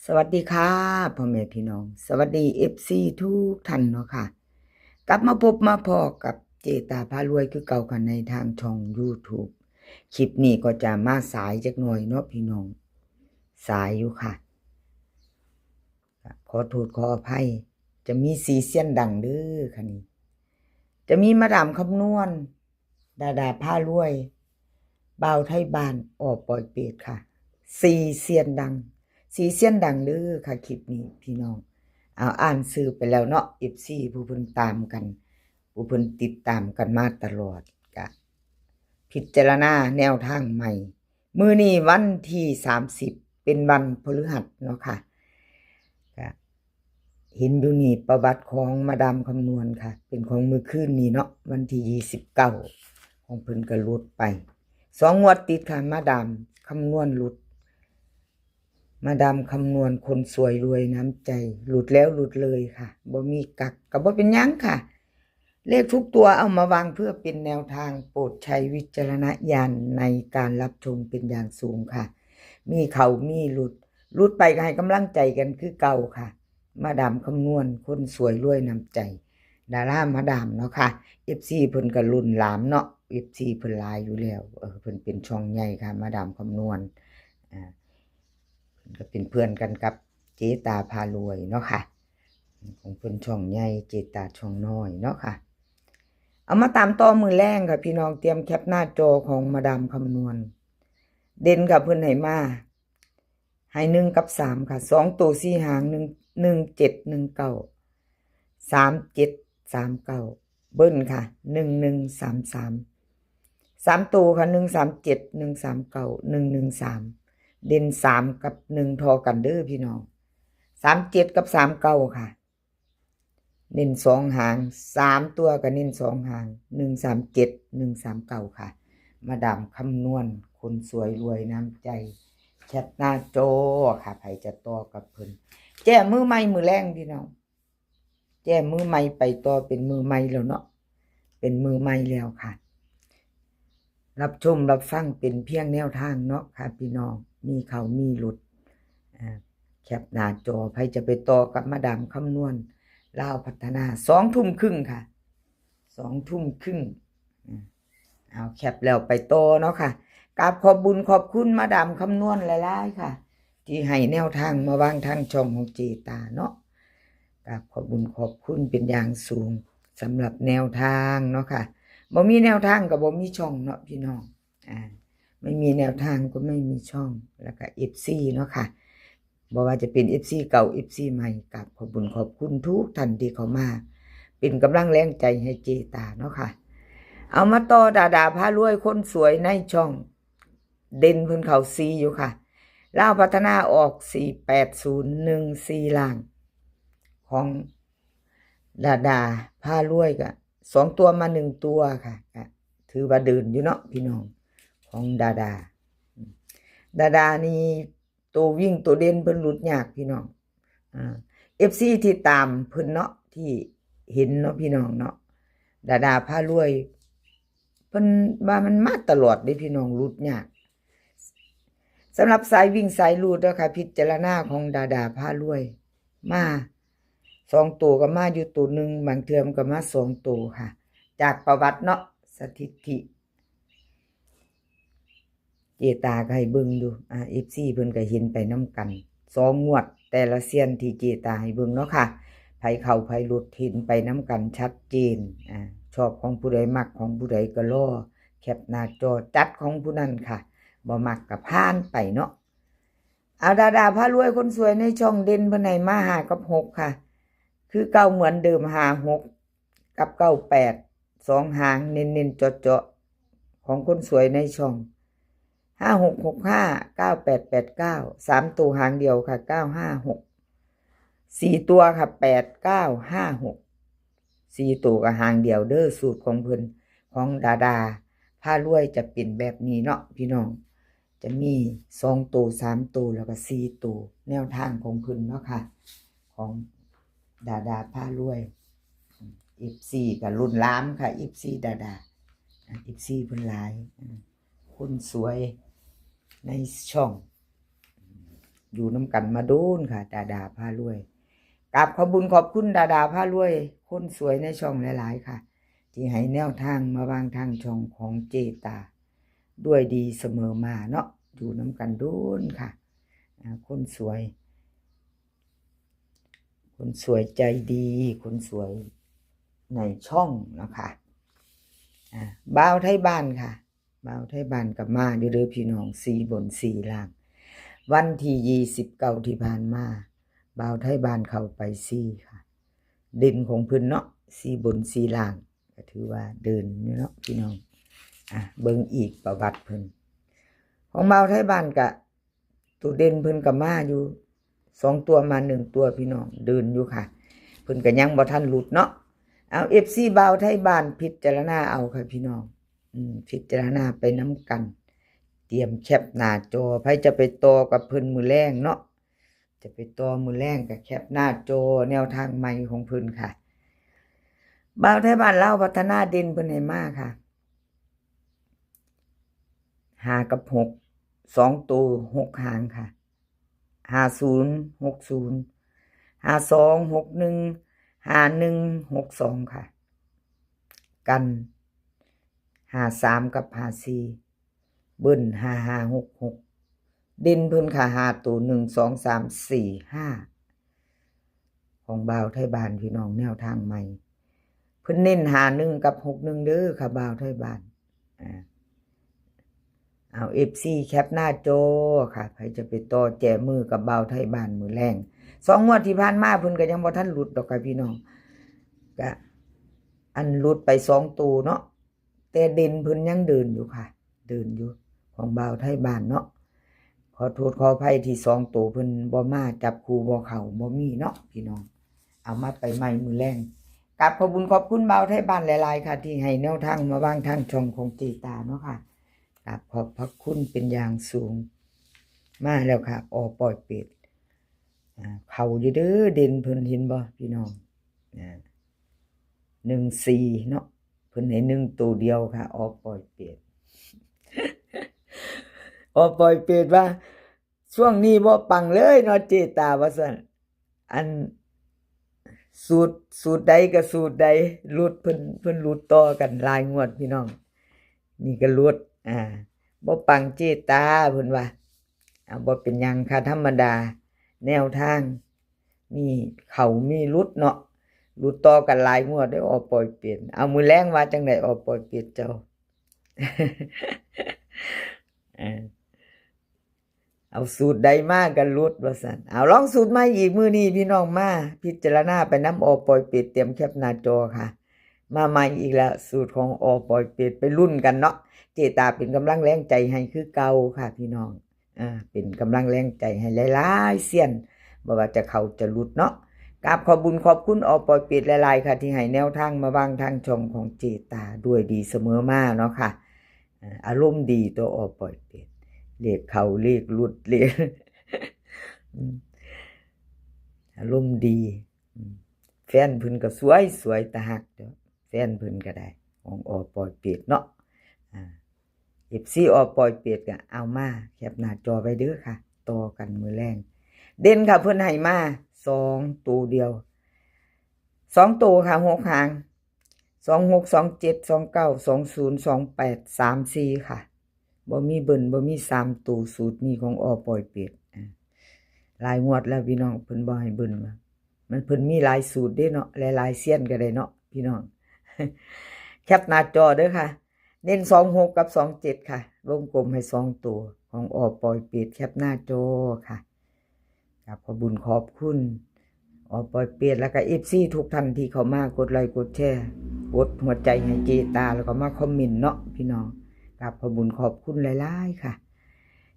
สวัสดีค่ะพ่อแม่พี่น้องสวัสดีFC ทุกท่านเนาะค่ะกลับมาพบมาพอกับเจตาพารวยคือเก่ากันในทางช่อง YouTube คลิปนี้ก็จะมาสายจักหน่อยเนาะพี่น้องสายอยู่ค่ะขอโทษขออภัยจะมีสีเสียนดังเด้อค่ะนี่จะมีมาดามคำนวณดาพารวยบ่าวไทยบ้านออกปล่อยเปรตค่ะสีเสียนดังเด้อค่ะคลิปนี้พี่น้องเอาอ่านซื้อไปแล้วเนาะ FC ผู้เพิ่นตามกันผู้เพิ่นติดตามกันมาตลอดกะพิจารณาแนวทางใหม่มื้อนี้วันที่30เป็นวันพฤหัสเนาะค่ะกะเห็นอยู่นี่ประวัติของมาดามคำนวณค่ะเป็นของมื้อคืนนี้เนาะวันที่29ของเพิ่นก็หลุดไป2งวดติดค่ะมาดามคำนวณหลุดมาดามคำนวณคนสวยรวยน้ำใจหลุดแล้วหลุดเลยค่ะบ่มีกักก็บ่เป็นหยังค่ะเลขทุกตัวเอามาวางเพื่อเป็นแนวทางโปรดใช้วิจารณญาณในการรับชมเป็นอย่างสูงค่ะมีเขามีหลุดไปก็ให้กำลังใจกันคือเก่าค่ะมาดามคำนวณคนสวยรวยน้ำใจดารามาดามเนาะค่ะ FC เพิ่นก็รุ่นหลามเนาะ FC เพิ่นหลายอยู่แล้วเพิ่นเป็นช่องใหญ่ค่ะมาดามคำนวณก็เป็นเพื่อนกันกับเจตาพารวยเนาะค่ะของเพิ่นช่องใหญ่เจตาช่องน้อยเนาะค่ะเอามาตามต่อมือแรงค่ะพี่น้องเตรียมแคปหน้าจอของมาดามคำนวณเด่นกับเพิ่นให้มาให้1กับ3ค่ะ2ตัว4หาง11719 3739เบิ้ลค่ะ1133 3ตัวค่ะ137 139 113เด่น3กับ1ทอกันเด้อพี่น้อง37กับ39ค่ะเน้น2หาง3ตัวก็เน้น2หาง137 139ค่ะมาดามคำนวณคนสวยรวยน้ำใจแชทหน้าจอค่ะไผจะต่อกับเพิ่นแจ้มือใหม่มือแรงพี่น้องแจ้มือใหม่ไปต่อเป็นมือใหม่แล้วเนาะเป็นมือใหม่แล้วค่ะรับชมรับฟังเป็นเพียงแนวทางเนาะค่ะพี่น้องมีเขามีหลุดแคปหน้าจอใครจะไปต่อกับมาดามคำนวณลาวพัฒนา2 ทุ่มครึ่งค่ะ2 ทุ่มครึ่งเอาแคปแล้วไปต่อเนาะค่ะกราบขอบบุญขอบคุณมาดามคำนวณหลายๆค่ะที่ให้แนวทางมาวางทางช่องของเจตาเนาะกราบขอบบุญขอบคุณเป็นอย่างสูงสำหรับแนวทางเนาะค่ะบ่มีแนวทางกับบ่มีช่องเนาะพี่น้องไม่มีแนวทางก็ไม่มีช่องแล้วก็ FC เนาะค่ะบ่ว่าจะเป็น FC เก่า FC ใหม่กับขอบคุญขอบคุณทุกท่านที่เข้ามาเป็นกำลังแรงใจให้เจตาเนาะค่ะเอามาต่อดาพารวยคนสวยในช่องเด่นเพิ่นเข้า4อยู่ค่ะลาวพัฒนาออก4801 4ล่างของดาพารวยก็2ตัวมา1ตัวค่ะถือว่าเดินอยู่เนาะพี่น้องของดานี่ตัววิ่งตัวเด่นเพิ่นหลุดยากพี่น้องFC ที่ตามเพิ่นเนาะที่เห็นเนาะพี่น้องเนาะดาพารวยเพิ่นว่ามันมาตลอดเด้พี่น้องหลุดยากสำหรับสายวิ่งสายรูดเด้อค่ะพิจารณาของดาพารวยมา2ตัวก็มาอยู่ตัวนึงบางเทื่อมันก็มา2ตัวค่ะจากประวัติเนาะสถิติเจตาก็ให้เบิ่งดูFC เพิ่นก็เห็นไปนำกัน2งวดแต่ละเซียนที่เจตาให้เบิ่งเนาะค่ะไผเข้าไผหลุดเห็นไปนำกันชัดเจนชอบของผู้ใดมักของผู้ใดก็รอแคปหน้าจอจัดของผู้นั้นค่ะบ่มักก็ผ่านไปเนาะเอาดาพารวยคนสวยในช่องเด่นเพิ่นให้มา5กับ6ค่ะคือเก่าเหมือนเดิม56กับ98 2หางเน้นๆเจาะๆของคนสวยในช่อง5665 9889 3ตัวหางเดียวค่ะ956 4ตัวค่ะ8956 4ตัวกับหางเดียวเด้อสูตรของเพิ่นของดาพารวยจะเป็นแบบนี้เนาะพี่น้องจะมี2ตัว3ตัวแล้วก็4ตัวแนวทางของเพิ่นเนาะค่ะของดาพารวย FC กับรุ่นล้ามค่ะ FC ดา FC เพิ่นหลายคนสวยในช่อง อยู่น้ำกันมาโดนค่ะดาดาพารวยกราบขอบคุญขอบคุณดาดาพารวยคนสวยในช่องหลายๆค่ะที่ให้แนวทางมาวางทางช่องของเจตาด้วยดีเสมอมาเนาะอยู่น้ำกันโดนค่ะคนสวยใจดีคนสวยในช่องนะคะบ่าวไทยบ้านค่ะบ่าวไทยบ้านกับมาเด้อพี่น้อง4 บน 4 ล่างวันที่29ที่ผ่านมาบ่าวไทยบ้านเข้าไป4ค่ะเด่นของเพิ่นเนาะ4 บน 4 ล่างก็ถือว่าเดินเนาะพี่น้องเบิ่งอีกประวัติเพิ่นของบ่าวไทยบ้านก็ตัวเด่นเพิ่นก็มาอยู่2 ตัวมา1 ตัวพี่น้องเดินอยู่ค่ะเพิ่นก็ยังบ่ทันหลุดเนาะเอา FC บ่าวไทยบ้านพิจารณาเอาค่ะพี่น้องพิจารณาไปน้ำกันเตรียมแคปหน้าจอไผจะไปต่อกับเพิ่นมื้อแรงเนาะจะไปต่อมื้อแรงกับแคปหน้าจอแนวทางใหม่ของเพิ่นค่ะบ่าวไทยบ้านเล่าพัฒนาเด่นเพิ่นให้มาค่ะ5 กับ 6 2 ตัว 6 หางค่ะ50 60 52 61 51 62ค่ะกัน53 กับ 54เบิ้ล55 66เด่นเพิ่นค่ะ5 ตัว1 2 3 4 5ของบ่าวไทยบ้านพี่น้องแนวทางใหม่เพิ่นเน้น51 กับ 61เด้อค่ะบ่าวไทยบ้านเอา FC แคปหน้าจอค่ะใครจะไปต่อแจมือกับบ่าวไทยบ้านมือแรง2 งวดที่ผ่านมาเพิ่นก็ยังบ่ทันหลุดดอกค่ะพี่น้องก็อันหลุดไป2 ตัวเนาะแต่เด่นเพิ่นยังเดินอยู่ค่ะเดินอยู่ของบ่าวไทยบ้านเนาะขอโทษขออภัยที่2 ตัวเพิ่นบ่มาจับคู่บ่เข้าบ่มีเนาะพี่น้องเอามาไปใหม่มือแรงกราบขอบคุญขอบคุณบ่าวไทยบ้านหลายๆค่ะที่ให้แนวทางมาวางทางช่องของเจตาเนาะค่ะกราบขอบพระคุณเป็นอย่างสูงมาแล้วค่ะปล่อยเป็ดเข้าอยู่เด้อเด่นเพิ่นเห็นบ่พี่น้อง14เนาะเพิ่นให้1 ตัวเดียวค่ะปล่อยเป็ดปล่อยเป็ดว่าช่วงนี้บ่ปังเลยเนาะเจตาว่าซั่นอันสูตรใดก็สูตรใดหลุดเพิ่นหลุดต่อกันหลายงวดพี่น้องนี่ก็หลุดบ่ปังเจตาเพิ่นว่าบ่เป็นหยังค่ะธรรมดาแนวทางมีเข้ามีหลุดเนาะหลุดต่อกันหลายงวดได้ปล่อยเป็ดเอามื้อแลงว่าจังได๋ปล่อยเป็ดเจ้า เอาสูตรใดมากันรุดว่าซั่นเอาลองสูตรใหม่อีกมื้อนี้พี่น้องมาพิจารณาไปน้ำปล่อยเป็ดเตรียมแคปหน้าจอค่ะมาใหม่อีกแล้วสูตรของปล่อยเป็ดไปรุ่นกันเนาะเจตาเป็นกำลังแรงใจให้คือเก่าค่ะพี่น้องเป็นกำลังแรงใจให้หลายๆเสี้ยนบ่ว่าจะเข้าจะหลุดเนาะกราบขอบคุญขอบคุณปล่อยเป็ดหลายๆค่ะที่ให้แนวทางมาวางทางช่องของเจตาด้วยดีเสมอมาเนาะค่ะอารมณ์ดีตัวปล่อยเป็ดเลขเข้าเลขหลุดเลขอารมณ์ดีแฟนเพิ่นก็สวยตาฮักเด้อแฟนเพิ่นก็ได้ของปล่อยเป็ดเนาะFC ปล่อยเป็ดก็เอามาแคปหน้าจอไว้เด้อค่ะต่อกันมื้อแรงเด่นค่ะเพิ่นให้มา2 ตัวเดียว2 ตัวค่ะ6 หาง26 27 29 20 28 34ค่ะบ่มีเบิ่นบ่มี3 ตัวสูตรนี้ของปล่อยเป็ดหลายงวดแล้วพี่น้องเพิ่นบ่ให้เบิ่นว่ามันเพิ่นมีหลายสูตรเด้เนาะหลายๆเซียนก็ได้เนาะพี่น้องแคปหน้าจอเด้อค่ะเน้น26กับ27ค่ะวงกลมให้2 ตัวของปล่อยเป็ดแคปหน้าจอค่ะครับขอบคุญขอบคุณปล่อยเป็ดแล้วก็ FC ทุกท่านที่เข้ามากดไลค์กดแชร์กดหัวใจให้เจตาแล้วก็มาคอมเมนต์เนาะพี่น้องครับขอบคุญขอบคุณหลายๆค่ะ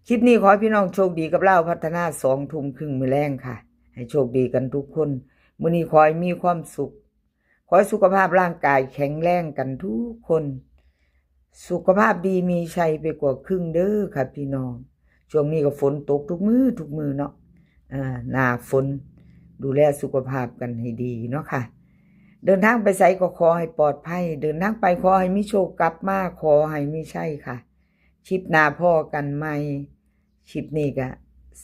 คลิปนี้ขอให้พี่น้องโชคดีกับเราพัฒนา2 ทุ่มครึ่งมื้อแรงค่ะให้โชคดีกันทุกคนมื้อนี้ขอให้มีความสุขขอให้สุขภาพร่างกายแข็งแรงกันทุกคนสุขภาพดีมีชัยไปกว่าครึ่งเด้อค่ะพี่น้องช่วงนี้ก็ฝนตกทุกมื้อเนาะหน้าฝนดูแลสุขภาพกันให้ดีเนาะค่ะเดินทางไปไสก็ขอให้ปลอดภัยเดินทางไปขอให้มีโชคกลับมาขอให้มีชัยค่ะชิปหน้าพ่อกันใหม่ชิปนี้ก็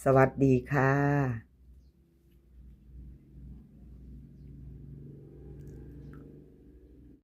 สวัสดีค่ะ